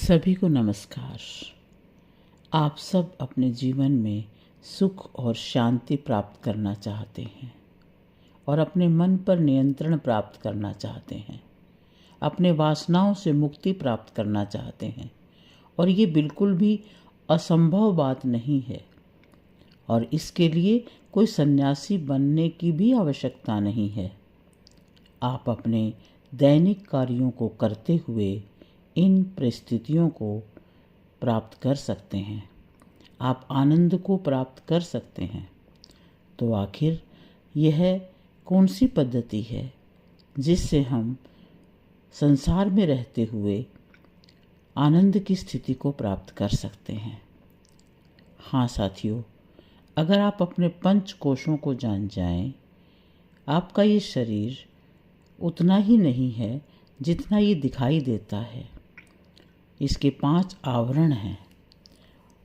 सभी को नमस्कार। आप सब अपने जीवन में सुख और शांति प्राप्त करना चाहते हैं और अपने मन पर नियंत्रण प्राप्त करना चाहते हैं, अपने वासनाओं से मुक्ति प्राप्त करना चाहते हैं और ये बिल्कुल भी असंभव बात नहीं है और इसके लिए कोई सन्यासी बनने की भी आवश्यकता नहीं है। आप अपने दैनिक कार्यों को करते हुए इन परिस्थितियों को प्राप्त कर सकते हैं। आप आनंद को प्राप्त कर सकते हैं। तो आखिर यह कौन सी पद्धति है जिससे हम संसार में रहते हुए आनंद की स्थिति को प्राप्त कर सकते हैं? हाँ साथियों, अगर आप अपने पंच कोशों को जान जाएं, आपका ये शरीर उतना ही नहीं है जितना ये दिखाई देता है। इसके 5 आवरण हैं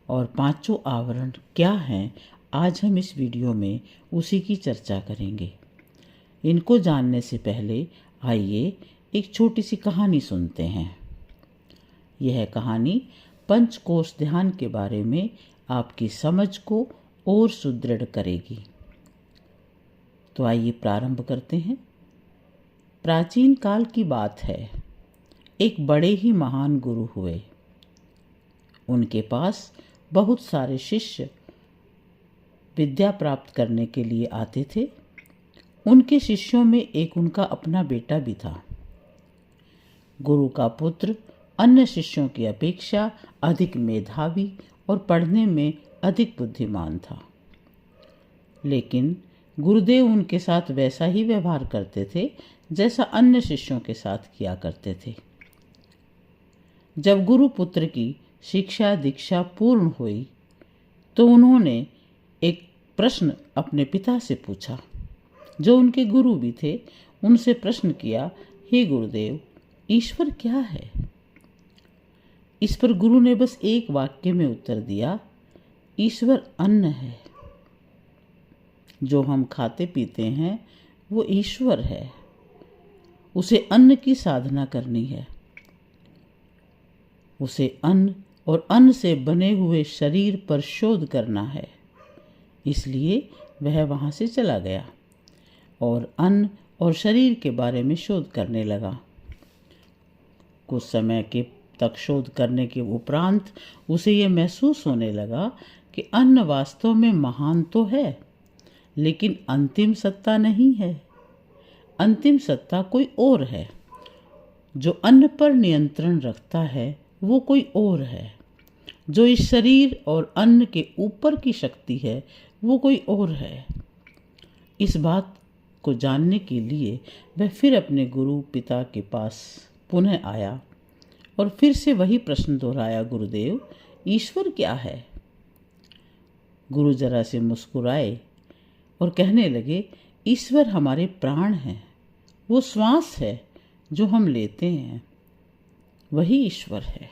और पांचों आवरण क्या हैं, आज हम इस वीडियो में उसी की चर्चा करेंगे। इनको जानने से पहले आइए एक छोटी सी कहानी सुनते हैं। यह कहानी पंचकोश ध्यान के बारे में आपकी समझ को और सुदृढ़ करेगी। तो आइए प्रारंभ करते हैं। प्राचीन काल की बात है। एक बड़े ही महान गुरु हुए। उनके पास बहुत सारे शिष्य विद्या प्राप्त करने के लिए आते थे। उनके शिष्यों में एक उनका अपना बेटा भी था। गुरु का पुत्र अन्य शिष्यों की अपेक्षा अधिक मेधावी और पढ़ने में अधिक बुद्धिमान था, लेकिन गुरुदेव उनके साथ वैसा ही व्यवहार करते थे जैसा अन्य शिष्यों के साथ किया करते थे। जब गुरु पुत्र की शिक्षा दीक्षा पूर्ण हुई तो उन्होंने एक प्रश्न अपने पिता से पूछा, जो उनके गुरु भी थे। उनसे प्रश्न किया, हे गुरुदेव, ईश्वर क्या है? इस पर गुरु ने बस एक वाक्य में उत्तर दिया, ईश्वर अन्न है। जो हम खाते पीते हैं वो ईश्वर है। उसे अन्न की साधना करनी है। उसे अन्न और अन्न से बने हुए शरीर पर शोध करना है। इसलिए वह वहाँ से चला गया और अन्न और शरीर के बारे में शोध करने लगा। कुछ समय के तक शोध करने के उपरांत उसे यह महसूस होने लगा कि अन्न वास्तव में महान तो है, लेकिन अंतिम सत्ता नहीं है। अंतिम सत्ता कोई और है। जो अन्न पर नियंत्रण रखता है वो कोई और है। जो इस शरीर और अन्न के ऊपर की शक्ति है वो कोई और है। इस बात को जानने के लिए वह फिर अपने गुरु पिता के पास पुनः आया और फिर से वही प्रश्न दोहराया, गुरुदेव, ईश्वर क्या है? गुरु जरा से मुस्कुराए और कहने लगे, ईश्वर हमारे प्राण हैं। वो श्वास है जो हम लेते हैं, वही ईश्वर है।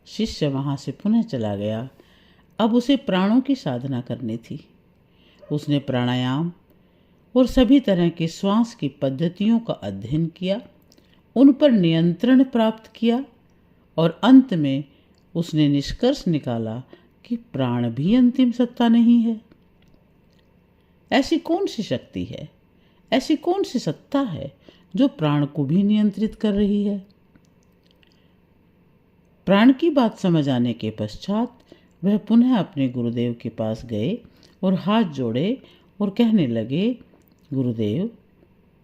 शिष्य वहाँ से पुनः चला गया। अब उसे प्राणों की साधना करनी थी। उसने प्राणायाम और सभी तरह के श्वास की पद्धतियों का अध्ययन किया, उन पर नियंत्रण प्राप्त किया और अंत में उसने निष्कर्ष निकाला कि प्राण भी अंतिम सत्ता नहीं है। ऐसी कौन सी शक्ति है, ऐसी कौन सी सत्ता है जो प्राण को भी नियंत्रित कर रही है? प्राण की बात समझ आने के पश्चात वह पुनः अपने गुरुदेव के पास गए और हाथ जोड़े और कहने लगे, गुरुदेव,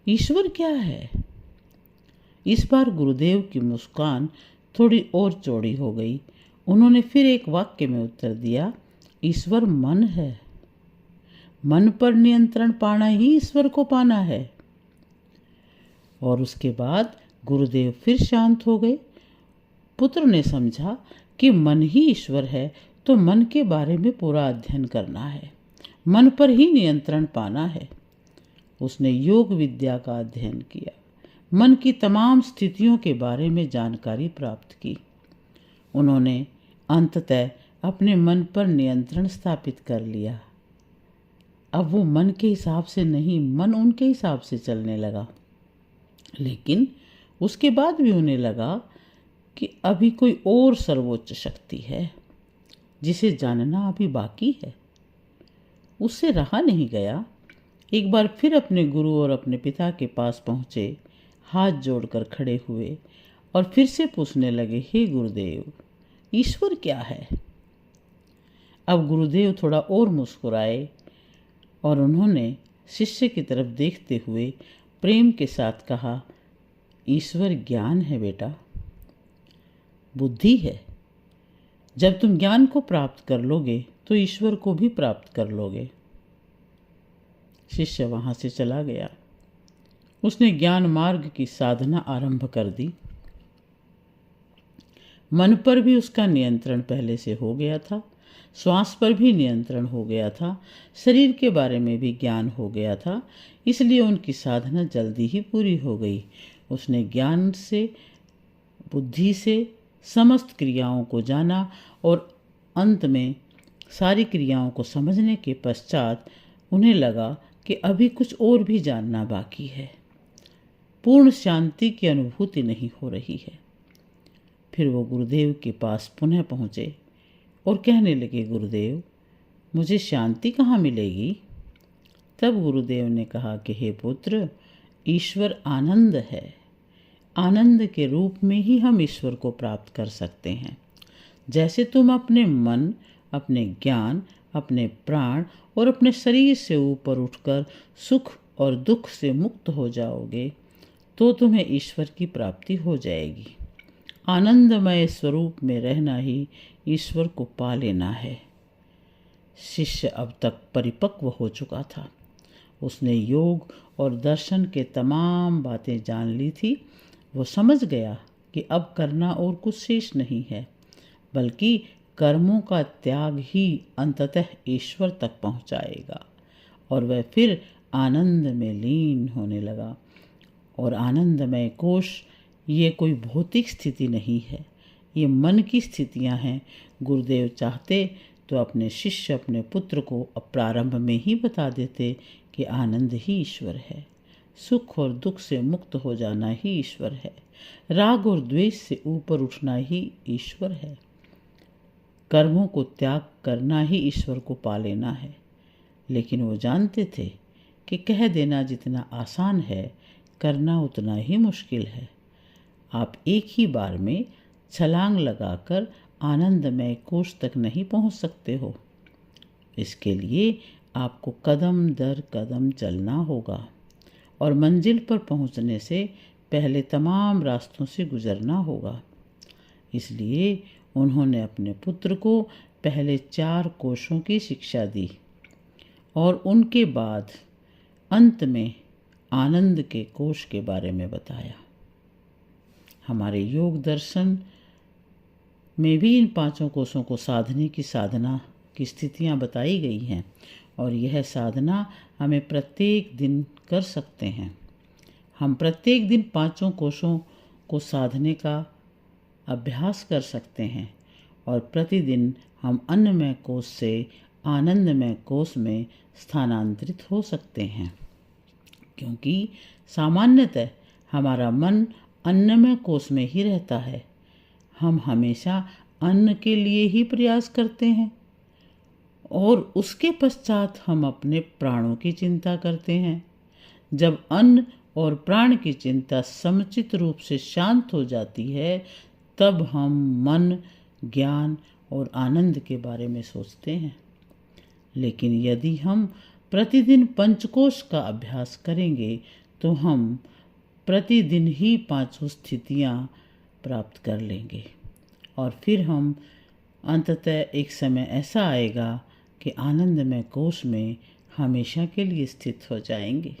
ईश्वर क्या है? इस बार गुरुदेव की मुस्कान थोड़ी और चौड़ी हो गई। उन्होंने फिर एक वाक्य में उत्तर दिया, ईश्वर मन है। मन पर नियंत्रण पाना ही ईश्वर को पाना है। और उसके बाद गुरुदेव फिर शांत हो गए। पुत्र ने समझा कि मन ही ईश्वर है, तो मन के बारे में पूरा अध्ययन करना है, मन पर ही नियंत्रण पाना है। उसने योग विद्या का अध्ययन किया, मन की तमाम स्थितियों के बारे में जानकारी प्राप्त की। उन्होंने अंततः अपने मन पर नियंत्रण स्थापित कर लिया। अब वो मन के हिसाब से नहीं, मन उनके हिसाब से चलने लगा। लेकिन उसके बाद भी उन्हें लगा कि अभी कोई और सर्वोच्च शक्ति है जिसे जानना अभी बाकी है। उससे रहा नहीं गया। एक बार फिर अपने गुरु और अपने पिता के पास पहुँचे, हाथ जोड़कर खड़े हुए और फिर से पूछने लगे, हे गुरुदेव, ईश्वर क्या है? अब गुरुदेव थोड़ा और मुस्कुराए और उन्होंने शिष्य की तरफ देखते हुए प्रेम के साथ कहा, ईश्वर ज्ञान है बेटा, बुद्धि है। जब तुम ज्ञान को प्राप्त कर लोगे तो ईश्वर को भी प्राप्त कर लोगे। शिष्य वहां से चला गया। उसने ज्ञान मार्ग की साधना आरंभ कर दी। मन पर भी उसका नियंत्रण पहले से हो गया था, श्वास पर भी नियंत्रण हो गया था, शरीर के बारे में भी ज्ञान हो गया था। इसलिए उनकी साधना जल्दी ही पूरी हो गई। उसने ज्ञान से, बुद्धि से समस्त क्रियाओं को जाना और अंत में सारी क्रियाओं को समझने के पश्चात उन्हें लगा कि अभी कुछ और भी जानना बाकी है। पूर्ण शांति की अनुभूति नहीं हो रही है। फिर वो गुरुदेव के पास पुनः पहुँचे और कहने लगे, गुरुदेव, मुझे शांति कहाँ मिलेगी? तब गुरुदेव ने कहा कि हे पुत्र, ईश्वर आनंद है। आनंद के रूप में ही हम ईश्वर को प्राप्त कर सकते हैं। जैसे तुम अपने मन, अपने ज्ञान, अपने प्राण और अपने शरीर से ऊपर उठकर सुख और दुख से मुक्त हो जाओगे तो तुम्हें ईश्वर की प्राप्ति हो जाएगी। आनंदमय स्वरूप में रहना ही ईश्वर को पा लेना है। शिष्य अब तक परिपक्व हो चुका था। उसने योग और दर्शन के तमाम बातें जान ली थी। वो समझ गया कि अब करना और कुछ शेष नहीं है, बल्कि कर्मों का त्याग ही अंततः ईश्वर तक पहुंचाएगा। और वह फिर आनंद में लीन होने लगा। और आनंदमय कोश ये कोई भौतिक स्थिति नहीं है, ये मन की स्थितियां हैं। गुरुदेव चाहते तो अपने शिष्य, अपने पुत्र को प्रारंभ में ही बता देते कि आनंद ही ईश्वर है, सुख और दुख से मुक्त हो जाना ही ईश्वर है, राग और द्वेष से ऊपर उठना ही ईश्वर है, कर्मों को त्याग करना ही ईश्वर को पा लेना है। लेकिन वो जानते थे कि कह देना जितना आसान है, करना उतना ही मुश्किल है। आप एक ही बार में छलांग लगाकर आनंदमय कोष तक नहीं पहुंच सकते हो। इसके लिए आपको कदम दर कदम चलना होगा और मंजिल पर पहुंचने से पहले तमाम रास्तों से गुजरना होगा। इसलिए उन्होंने अपने पुत्र को पहले 4 कोशों की शिक्षा दी और उनके बाद अंत में आनंद के कोश के बारे में बताया। हमारे योग दर्शन में भी इन 5 कोशों को साधने की साधना की स्थितियां बताई गई हैं और यह साधना हमें प्रत्येक दिन कर सकते हैं। हम प्रत्येक दिन 5 कोशों को साधने का अभ्यास कर सकते हैं और प्रतिदिन हम अन्नमय कोश से आनंदमय कोश में स्थानांतरित हो सकते हैं, क्योंकि सामान्यतः हमारा मन अन्नमय कोश में ही रहता है। हम हमेशा अन्न के लिए ही प्रयास करते हैं और उसके पश्चात हम अपने प्राणों की चिंता करते हैं। जब अन्न और प्राण की चिंता समुचित रूप से शांत हो जाती है, तब हम मन, ज्ञान और आनंद के बारे में सोचते हैं। लेकिन यदि हम प्रतिदिन पंचकोश का अभ्यास करेंगे तो हम प्रतिदिन ही 5 स्थितियां प्राप्त कर लेंगे और फिर हम अंततः एक समय ऐसा आएगा कि आनंदमय कोश में हमेशा के लिए स्थित हो जाएंगे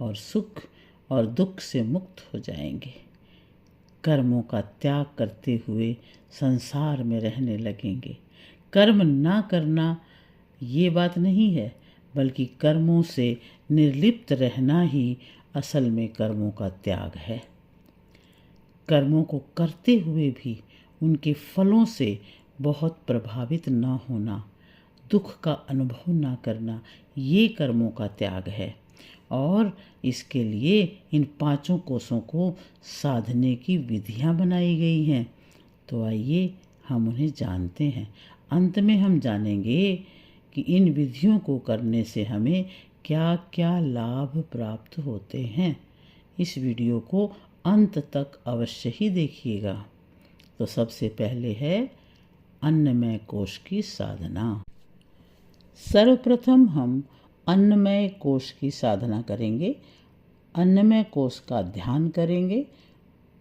और सुख और दुख से मुक्त हो जाएंगे। कर्मों का त्याग करते हुए संसार में रहने लगेंगे। कर्म ना करना ये बात नहीं है, बल्कि कर्मों से निर्लिप्त रहना ही असल में कर्मों का त्याग है। कर्मों को करते हुए भी उनके फलों से बहुत प्रभावित न होना, दुख का अनुभव न करना, ये कर्मों का त्याग है। और इसके लिए इन पांचों कोषों को साधने की विधियां बनाई गई हैं। तो आइए हम उन्हें जानते हैं। अंत में हम जानेंगे कि इन विधियों को करने से हमें क्या क्या लाभ प्राप्त होते हैं। इस वीडियो को अंत तक अवश्य ही देखिएगा। तो सबसे पहले है अन्नमय कोश की साधना। सर्वप्रथम हम अन्नमय कोश की साधना करेंगे। अन्नमय कोश का ध्यान करेंगे,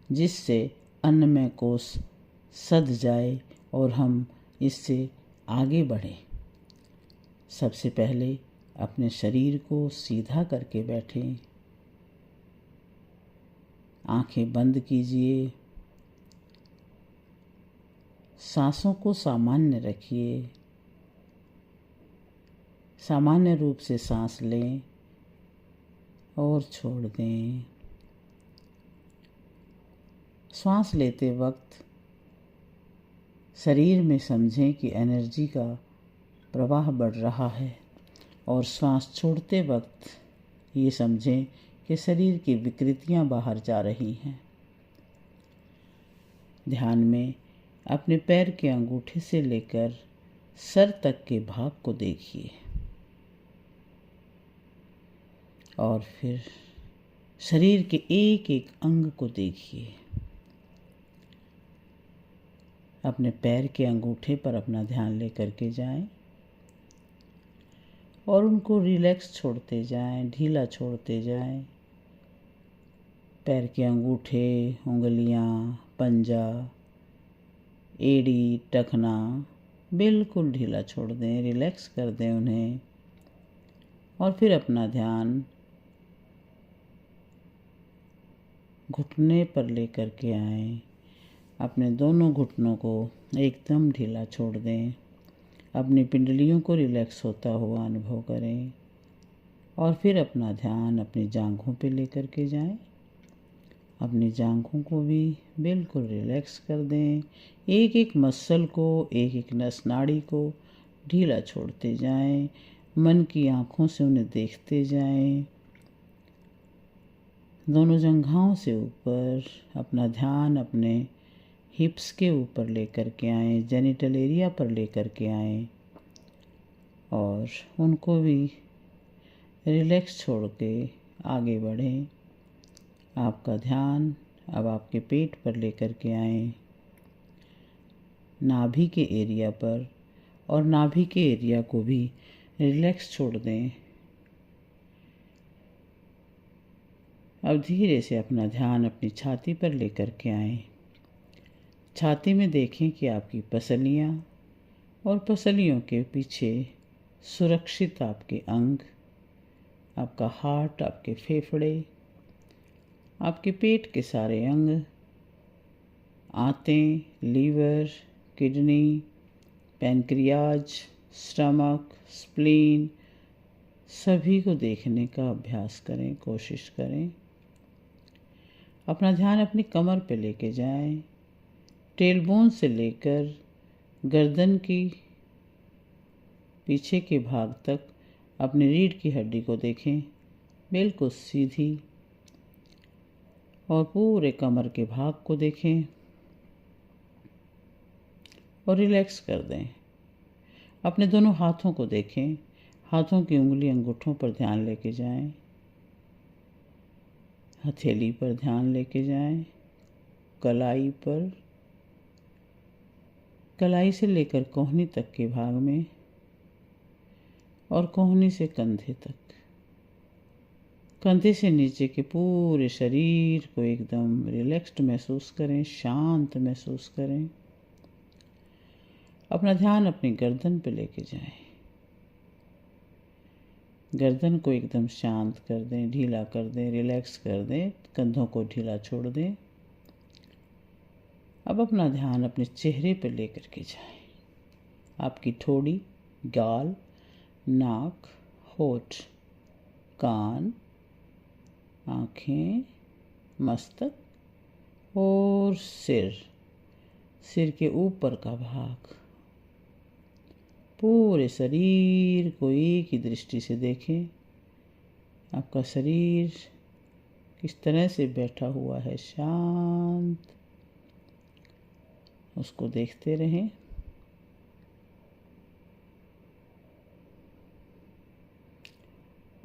जिससे अन्नमय कोश सध जाए और हम इससे आगे बढ़ें। सबसे पहले अपने शरीर को सीधा करके बैठें, आंखें बंद कीजिए, सांसों को सामान्य रखिए। सामान्य रूप से सांस लें और छोड़ दें। श्वास लेते वक्त शरीर में समझें कि एनर्जी का प्रवाह बढ़ रहा है, और श्वास छोड़ते वक्त ये समझें कि शरीर की विकृतियां बाहर जा रही हैं। ध्यान में अपने पैर के अंगूठे से लेकर सर तक के भाग को देखिए, और फिर शरीर के एक एक अंग को देखिए। अपने पैर के अंगूठे पर अपना ध्यान लेकर के जाएं और उनको रिलैक्स छोड़ते जाएं, ढीला छोड़ते जाएं। पैर के अंगूठे, उंगलियां, पंजा, एड़ी, टखना बिल्कुल ढीला छोड़ दें, रिलैक्स कर दें उन्हें। और फिर अपना ध्यान घुटने पर लेकर के आएं। अपने दोनों घुटनों को एकदम ढीला छोड़ दें। अपनी पिंडलियों को रिलैक्स होता हुआ अनुभव करें, और फिर अपना ध्यान अपनी जांघों पे लेकर के जाएं। अपनी जांघों को भी बिल्कुल रिलैक्स कर दें। एक एक मसल को, एक एक नस नाड़ी को ढीला छोड़ते जाएं। मन की आँखों से उन्हें देखते जाएं। दोनों जंघाओं से ऊपर अपना ध्यान अपने हिप्स के ऊपर लेकर के आएँ, जेनिटल एरिया पर लेकर के आएँ, और उनको भी रिलैक्स छोड़ के आगे बढ़ें। आपका ध्यान अब आपके पेट पर लेकर के आएँ, नाभि के एरिया पर, और नाभि के एरिया को भी रिलैक्स छोड़ दें। अब धीरे से अपना ध्यान अपनी छाती पर लेकर के आएं। छाती में देखें कि आपकी पसलियाँ और पसलियों के पीछे सुरक्षित आपके अंग, आपका हार्ट, आपके फेफड़े, आपके पेट के सारे अंग, आंतें, liver, kidney, pancreas, stomach, spleen, सभी को देखने का अभ्यास करें, कोशिश करें। अपना ध्यान अपनी कमर पे लेके जाएं। टेलबोन से लेकर गर्दन की पीछे के भाग तक अपनी रीढ़ की हड्डी को देखें, बिल्कुल सीधी, और पूरे कमर के भाग को देखें और रिलैक्स कर दें। अपने दोनों हाथों को देखें। हाथों की उंगली अंगूठों पर ध्यान लेके जाएं। हथेली पर ध्यान लेके जाएं। कलाई पर, कलाई से लेकर कोहनी तक के भाग में, और कोहनी से कंधे तक, कंधे से नीचे के पूरे शरीर को एकदम रिलैक्स्ड महसूस करें, शांत महसूस करें। अपना ध्यान अपनी गर्दन पे लेके जाएं। गर्दन को एकदम शांत कर दें, ढीला कर दें, रिलैक्स कर दें, कंधों को ढीला छोड़ दें। अब अपना ध्यान अपने चेहरे पर लेकर के जाएं। आपकी ठोड़ी, गाल, नाक, होठ, कान, आँखें, मस्तक और सिर, सिर के ऊपर का भाग, पूरे शरीर को एक ही दृष्टि से देखें। आपका शरीर किस तरह से बैठा हुआ है, शांत, उसको देखते रहें।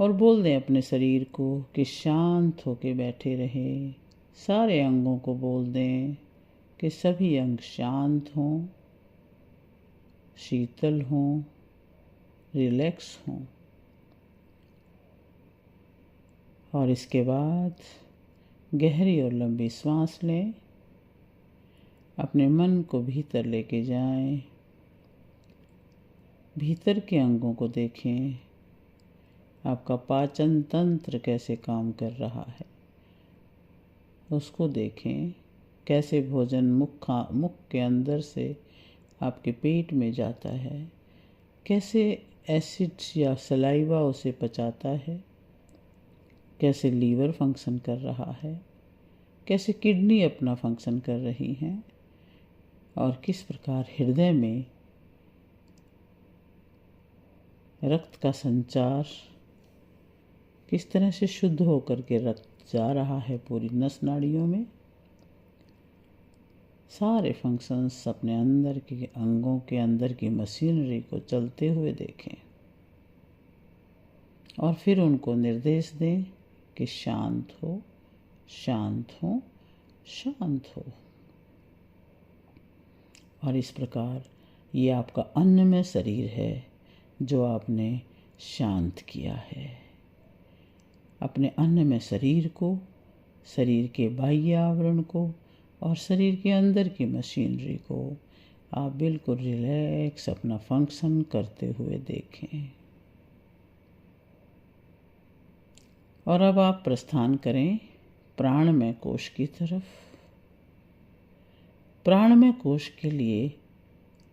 और बोल दें अपने शरीर को कि शांत होके बैठे रहे। सारे अंगों को बोल दें कि सभी अंग शांत हों, शीतल हों, रिलैक्स हों। और इसके बाद गहरी और लंबी सांस लें। अपने मन को भीतर लेके जाएं। भीतर के अंगों को देखें। आपका पाचन तंत्र कैसे काम कर रहा है, उसको देखें। कैसे भोजन मुख के अंदर से आपके पेट में जाता है, कैसे एसिड्स या सलाइवा उसे पचाता है, कैसे लीवर फंक्शन कर रहा है, कैसे किडनी अपना फंक्शन कर रही हैं, और किस प्रकार हृदय में रक्त का संचार किस तरह से शुद्ध होकर के रक्त जा रहा है पूरी नस नाड़ियों में। सारे फंक्शंस अपने अंदर के अंगों के अंदर की मशीनरी को चलते हुए देखें और फिर उनको निर्देश दें कि शांत हो, शांत हो, शांत हो। और इस प्रकार ये आपका अन्नमय शरीर है जो आपने शांत किया है। अपने अन्नमय शरीर को, शरीर के बाह्य आवरण को और शरीर के अंदर की मशीनरी को आप बिल्कुल रिलैक्स अपना फंक्शन करते हुए देखें। और अब आप प्रस्थान करें प्राणमय कोश की तरफ। प्राणमय कोश के लिए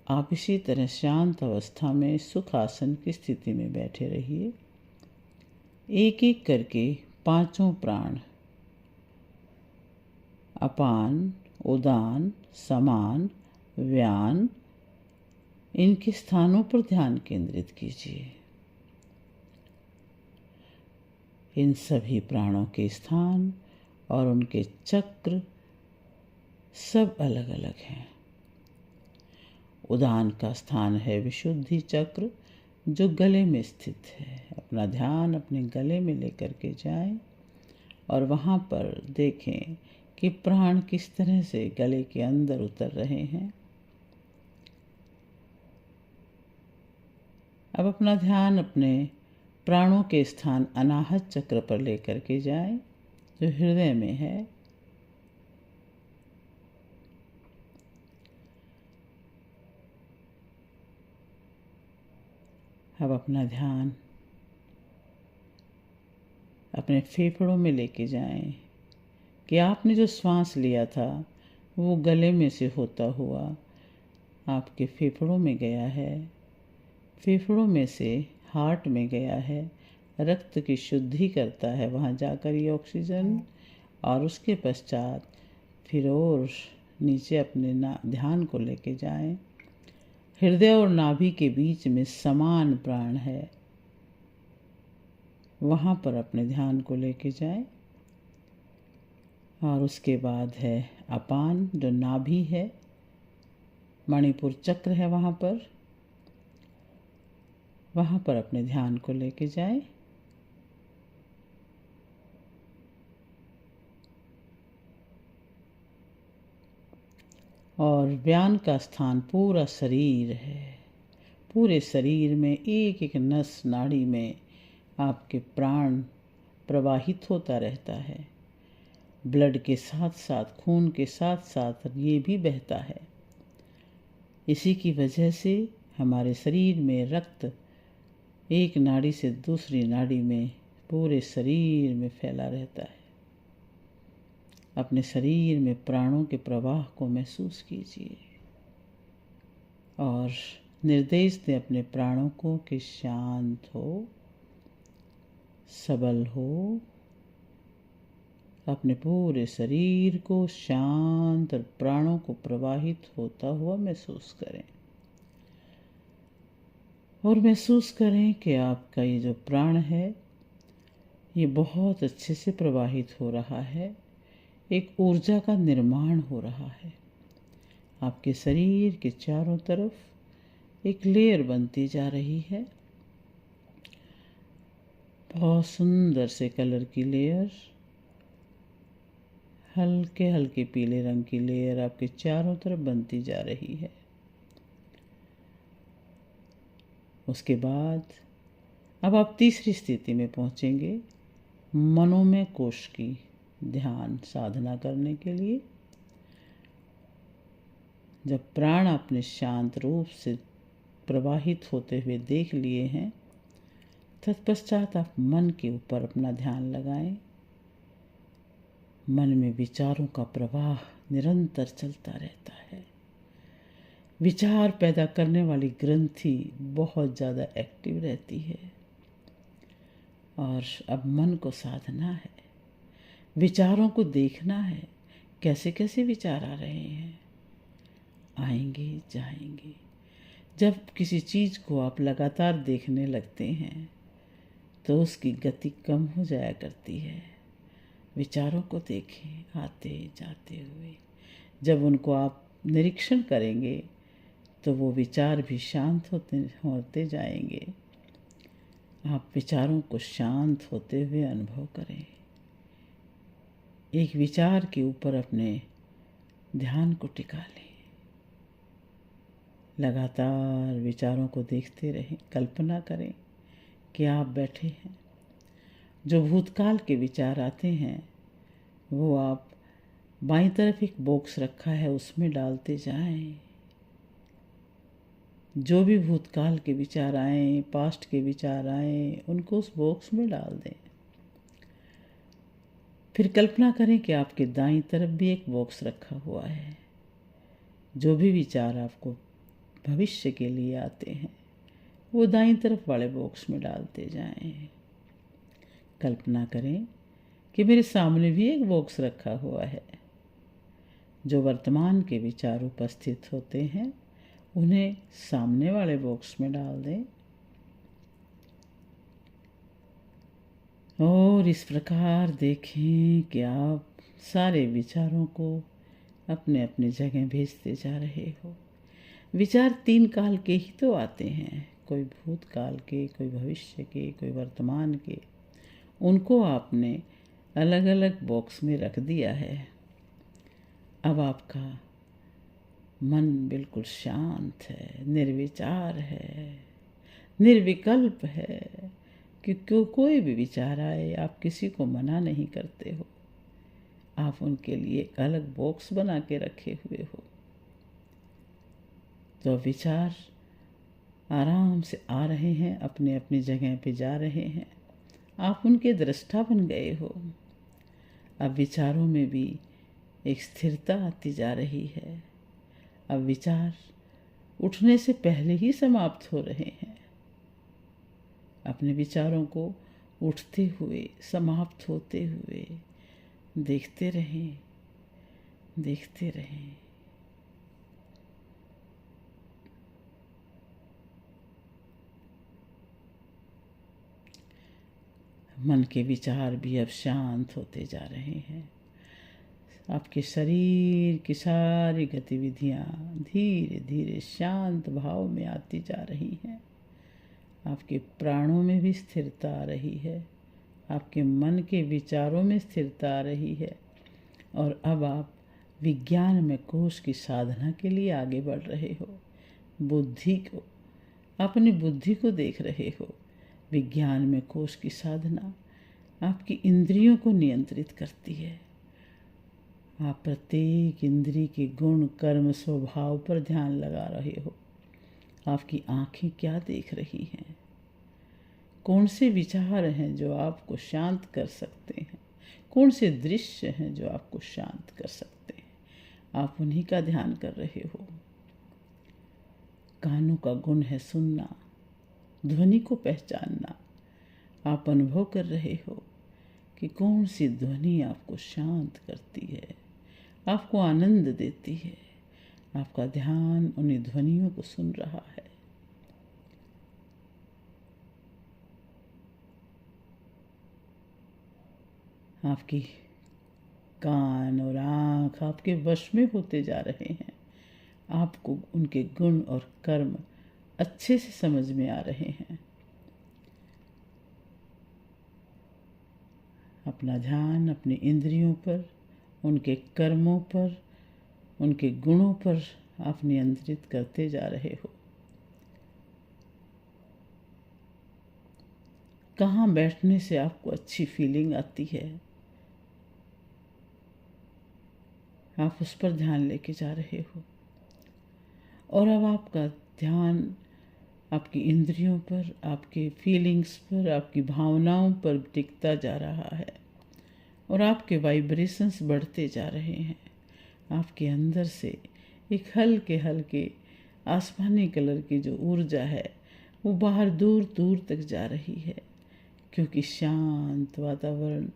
आप इसी तरह शांत अवस्था में सुखासन की स्थिति में बैठे रहिए। एक एक करके पांचों प्राण, अपान, उदान, समान, व्यान, इनके स्थानों पर ध्यान केंद्रित कीजिए। इन सभी प्राणों के स्थान और उनके चक्र सब अलग अलग हैं। उदान का स्थान है विशुद्धि चक्र जो गले में स्थित है। अपना ध्यान अपने गले में लेकर के जाएं और वहाँ पर देखें कि प्राण किस तरह से गले के अंदर उतर रहे हैं। अब अपना ध्यान अपने प्राणों के स्थान अनाहत चक्र पर लेकर के जाएं जो हृदय में है। अब अपना ध्यान अपने फेफड़ों में लेके जाएं कि आपने जो श्वास लिया था वो गले में से होता हुआ आपके फेफड़ों में गया है, फेफड़ों में से हार्ट में गया है, रक्त की शुद्धि करता है वहाँ जाकर ये ऑक्सीजन। और उसके पश्चात फिर और नीचे अपने ध्यान को लेके जाएं। हृदय और नाभि के बीच में समान प्राण है, वहाँ पर अपने ध्यान को लेके जाएं। और उसके बाद है अपान जो नाभि है, मणिपुर चक्र है वहाँ पर अपने ध्यान को लेके जाएं। और व्यान का स्थान पूरा शरीर है। पूरे शरीर में एक एक नस नाड़ी में आपके प्राण प्रवाहित होता रहता है। ब्लड के साथ साथ, खून के साथ साथ ये भी बहता है। इसी की वजह से हमारे शरीर में रक्त एक नाड़ी से दूसरी नाड़ी में पूरे शरीर में फैला रहता है। अपने शरीर में प्राणों के प्रवाह को महसूस कीजिए और निर्देश दें अपने प्राणों को कि शांत हो, सबल हो। अपने पूरे शरीर को शांत और प्राणों को प्रवाहित होता हुआ महसूस करें। और महसूस करें कि आपका ये जो प्राण है ये बहुत अच्छे से प्रवाहित हो रहा है। एक ऊर्जा का निर्माण हो रहा है। आपके शरीर के चारों तरफ एक लेयर बनती जा रही है, बहुत सुंदर से कलर की लेयर, हल्के हल्के पीले रंग की लेयर आपके चारों तरफ बनती जा रही है। उसके बाद अब आप तीसरी स्थिति में पहुंचेंगे, मनोमय कोश की ध्यान साधना करने के लिए। जब प्राण अपने शांत रूप से प्रवाहित होते हुए देख लिए हैं, तत्पश्चात आप मन के ऊपर अपना ध्यान लगाएं। मन में विचारों का प्रवाह निरंतर चलता रहता है। विचार पैदा करने वाली ग्रंथि बहुत ज़्यादा एक्टिव रहती है। और अब मन को साधना है, विचारों को देखना है, कैसे कैसे विचार आ रहे हैं, आएंगे जाएंगे। जब किसी चीज़ को आप लगातार देखने लगते हैं तो उसकी गति कम हो जाया करती है। विचारों को देखें आते जाते हुए। जब उनको आप निरीक्षण करेंगे तो वो विचार भी शांत होते जाएंगे। आप विचारों को शांत होते हुए अनुभव करें। एक विचार के ऊपर अपने ध्यान को टिका लें। लगातार विचारों को देखते रहें। कल्पना करें कि आप बैठे हैं। जो भूतकाल के विचार आते हैं वो आप बाईं तरफ एक बॉक्स रखा है उसमें डालते जाएं। जो भी भूतकाल के विचार आए, पास्ट के विचार आए, उनको उस बॉक्स में डाल दें। फिर कल्पना करें कि आपके दाईं तरफ भी एक बॉक्स रखा हुआ है। जो भी विचार आपको भविष्य के लिए आते हैं वो दाईं तरफ वाले बॉक्स में डालते जाएं। कल्पना करें कि मेरे सामने भी एक बॉक्स रखा हुआ है। जो वर्तमान के विचार उपस्थित होते हैं उन्हें सामने वाले बॉक्स में डाल दें। और इस प्रकार देखें कि आप सारे विचारों को अपने अपने जगह भेजते जा रहे हो। विचार 3 काल के ही तो आते हैं, कोई भूतकाल के, कोई भविष्य के, कोई वर्तमान के। उनको आपने अलग अलग बॉक्स में रख दिया है। अब आपका मन बिल्कुल शांत है, निर्विचार है, निर्विकल्प है कि कोई भी विचार आए आप किसी को मना नहीं करते हो। आप उनके लिए एक अलग बॉक्स बना के रखे हुए हो। तो विचार आराम से आ रहे हैं, अपने अपनी जगह पे जा रहे हैं। आप उनके दृष्टा बन गए हो। अब विचारों में भी एक स्थिरता आती जा रही है। अब विचार उठने से पहले ही समाप्त हो रहे हैं। अपने विचारों को उठते हुए, समाप्त होते हुए देखते रहें, देखते रहें। मन के विचार भी अब शांत होते जा रहे हैं। आपके शरीर की सारी गतिविधियाँ धीरे धीरे शांत भाव में आती जा रही हैं। आपके प्राणों में भी स्थिरता आ रही है। आपके मन के विचारों में स्थिरता आ रही है। और अब आप विज्ञान में कोश की साधना के लिए आगे बढ़ रहे हो। बुद्धि को, अपनी बुद्धि को देख रहे हो। विज्ञान में कोश की साधना आपकी इंद्रियों को नियंत्रित करती है। आप प्रत्येक इंद्री के गुण, कर्म, स्वभाव पर ध्यान लगा रहे हो। आपकी आंखें क्या देख रही हैं? कौन से विचार हैं जो आपको शांत कर सकते हैं? कौन से दृश्य हैं जो आपको शांत कर सकते हैं? आप उन्हीं का ध्यान कर रहे हो। कानों का गुण है सुनना, ध्वनि को पहचानना। आप अनुभव कर रहे हो कि कौन सी ध्वनि आपको शांत करती है, आपको आनंद देती है। आपका ध्यान उन्हीं ध्वनियों को सुन रहा है। आपकी कान और आँख आपके वश में होते जा रहे हैं। आपको उनके गुण और कर्म अच्छे से समझ में आ रहे हैं। अपना ध्यान अपनी इंद्रियों पर, उनके कर्मों पर, उनके गुणों पर आप नियंत्रित करते जा रहे हो। कहाँ बैठने से आपको अच्छी फीलिंग आती है, आप उस पर ध्यान लेके जा रहे हो। और अब आपका ध्यान आपकी इंद्रियों पर, आपके फीलिंग्स पर, आपकी भावनाओं पर टिकता जा रहा है और आपके वाइब्रेशंस बढ़ते जा रहे हैं। आपके अंदर से एक हल्के हल्के आसमानी कलर की जो ऊर्जा है वो बाहर दूर दूर तक जा रही है, क्योंकि शांत वातावरण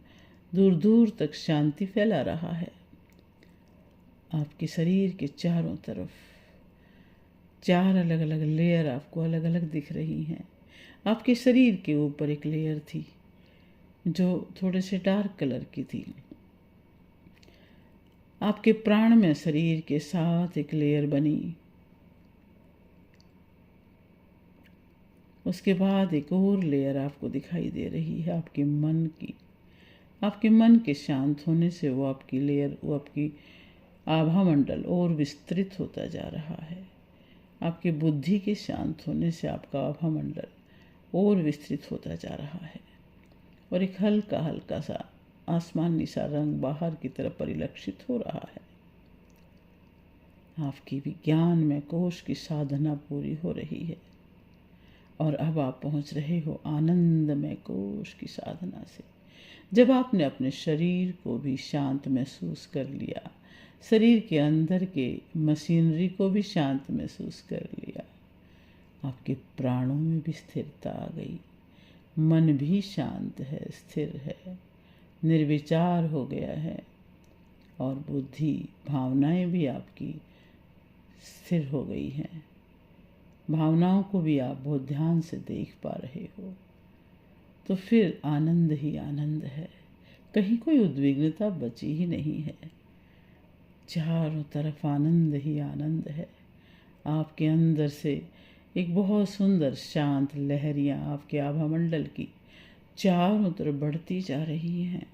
दूर दूर तक शांति फैला रहा है। आपके शरीर के चारों तरफ 4 अलग अलग लेयर आपको अलग अलग दिख रही हैं। आपके शरीर के ऊपर एक लेयर थी जो थोड़े से डार्क कलर की थी। आपके प्राण में शरीर के साथ एक लेयर बनी। उसके बाद एक और लेयर आपको दिखाई दे रही है आपके मन की। आपके मन के शांत होने से वो आपकी लेयर, वो आपकी आभा मंडल और विस्तृत होता जा रहा है। आपकी बुद्धि के शांत होने से आपका आभा मंडल और विस्तृत होता जा रहा है और एक हल्का हल्का सा आसमानी सा रंग बाहर की तरफ परिलक्षित हो रहा है। आपकी विज्ञान में कोश की साधना पूरी हो रही है और अब आप पहुंच रहे हो आनंदमय कोश की साधना से। जब आपने अपने शरीर को भी शांत महसूस कर लिया, शरीर के अंदर के मशीनरी को भी शांत महसूस कर लिया, आपके प्राणों में भी स्थिरता आ गई, मन भी शांत है, स्थिर है, निर्विचार हो गया है और बुद्धि, भावनाएं भी आपकी स्थिर हो गई हैं। भावनाओं को भी आप बहुत ध्यान से देख पा रहे हो। तो फिर आनंद ही आनंद है, कहीं कोई उद्विग्नता बची ही नहीं है। चारों तरफ आनंद ही आनंद है। आपके अंदर से एक बहुत सुंदर शांत लहरियाँ आपके आभा मंडल की चारों तरफ बढ़ती जा रही हैं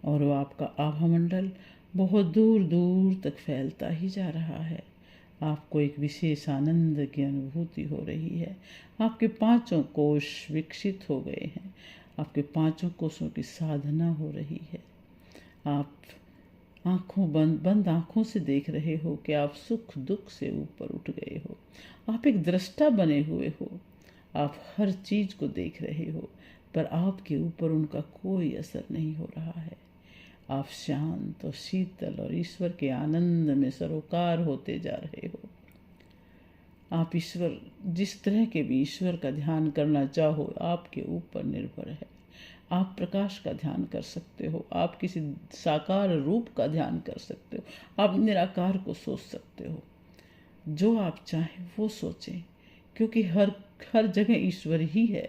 और वो आपका आभा मंडल बहुत दूर दूर तक फैलता ही जा रहा है। आपको एक विशेष आनंद की अनुभूति हो रही है। आपके 5 कोश विकसित हो गए हैं। आपके 5 कोशों की साधना हो रही है। आप बंद आंखों से देख रहे हो कि आप सुख दुख से ऊपर उठ गए हो। आप एक दृष्टा बने हुए हो। आप हर चीज को देख रहे हो, पर आपके ऊपर उनका कोई असर नहीं हो रहा है। आप शांत और शीतल और ईश्वर के आनंद में सरोकार होते जा रहे हो। आप ईश्वर, जिस तरह के भी ईश्वर का ध्यान करना चाहो, आपके ऊपर निर्भर है। आप प्रकाश का ध्यान कर सकते हो, आप किसी साकार रूप का ध्यान कर सकते हो, आप निराकार को सोच सकते हो। जो आप चाहें वो सोचें, क्योंकि हर हर जगह ईश्वर ही है।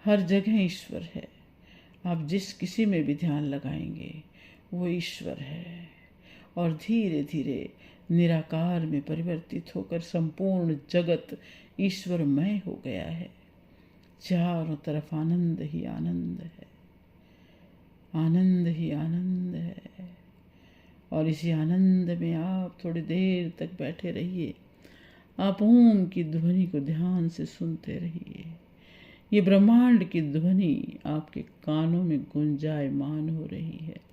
हर जगह ईश्वर है। आप जिस किसी में भी ध्यान लगाएंगे वो ईश्वर है और धीरे धीरे निराकार में परिवर्तित होकर संपूर्ण जगत ईश्वरमय हो गया है। चारों तरफ आनंद ही आनंद है, आनंद ही आनंद है। और इसी आनंद में आप थोड़ी देर तक बैठे रहिए। आप ओम की ध्वनि को ध्यान से सुनते रहिए। ये ब्रह्मांड की ध्वनि आपके कानों में गुंजायमान हो रही है।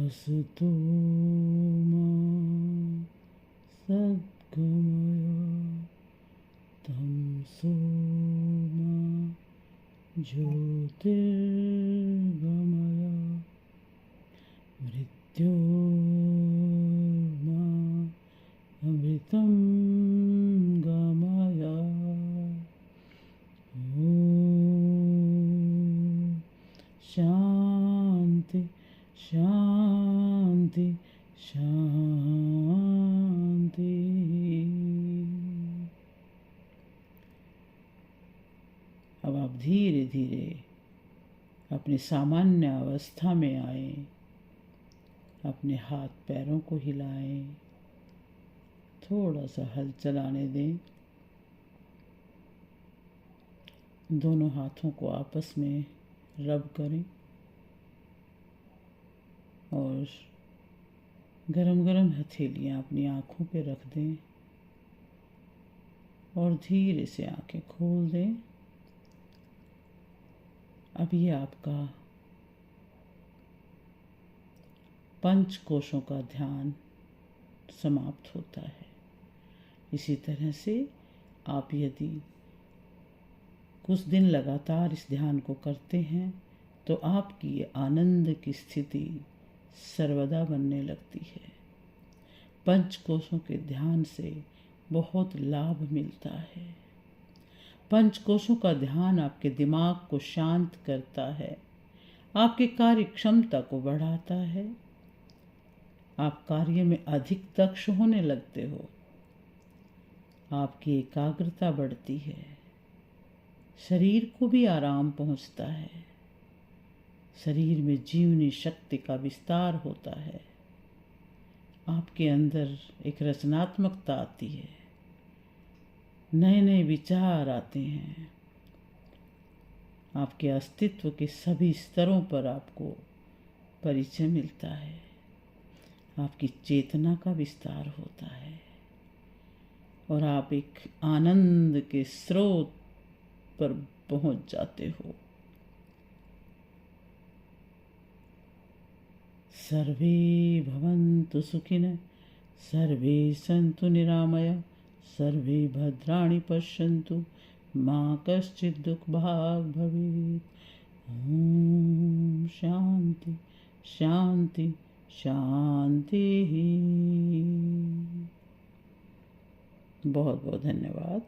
असतो मा सद्गमय तमसो मा ज्योतिर्गमय मृत्योर्मा अमृतं गमय। ॐ शांति शांति शांति। अब आप धीरे धीरे अपनी सामान्य अवस्था में आए। अपने हाथ पैरों को हिलाएं, थोड़ा सा हलचल आने दें। दोनों हाथों को आपस में रब करें और गरम गरम हथेलियाँ अपनी आँखों पे रख दें और धीरे से आँखें खोल दें। अब ये आपका पंच कोशों का ध्यान समाप्त होता है। इसी तरह से आप यदि कुछ दिन लगातार इस ध्यान को करते हैं तो आपकी ये आनंद की स्थिति सर्वदा बनने लगती है। पंच कोशों के ध्यान से बहुत लाभ मिलता है। पंच कोशों का ध्यान आपके दिमाग को शांत करता है, आपकी कार्य क्षमता को बढ़ाता है, आप कार्य में अधिक दक्ष होने लगते हो, आपकी एकाग्रता बढ़ती है, शरीर को भी आराम पहुंचता है, शरीर में जीवनी शक्ति का विस्तार होता है, आपके अंदर एक रचनात्मकता आती है, नए नए विचार आते हैं, आपके अस्तित्व के सभी स्तरों पर आपको परिचय मिलता है, आपकी चेतना का विस्तार होता है और आप एक आनंद के स्रोत पर पहुंच जाते हो। सर्वे भवन्तु सुखिनः, सर्वे सन्तु निरामया, सर्वे भद्राणि पश्यन्तु, मा कश्चित् दुःखभाग् भवेत्। ॐ शान्ति शान्ति शान्तिः। बहुत बहुत धन्यवाद।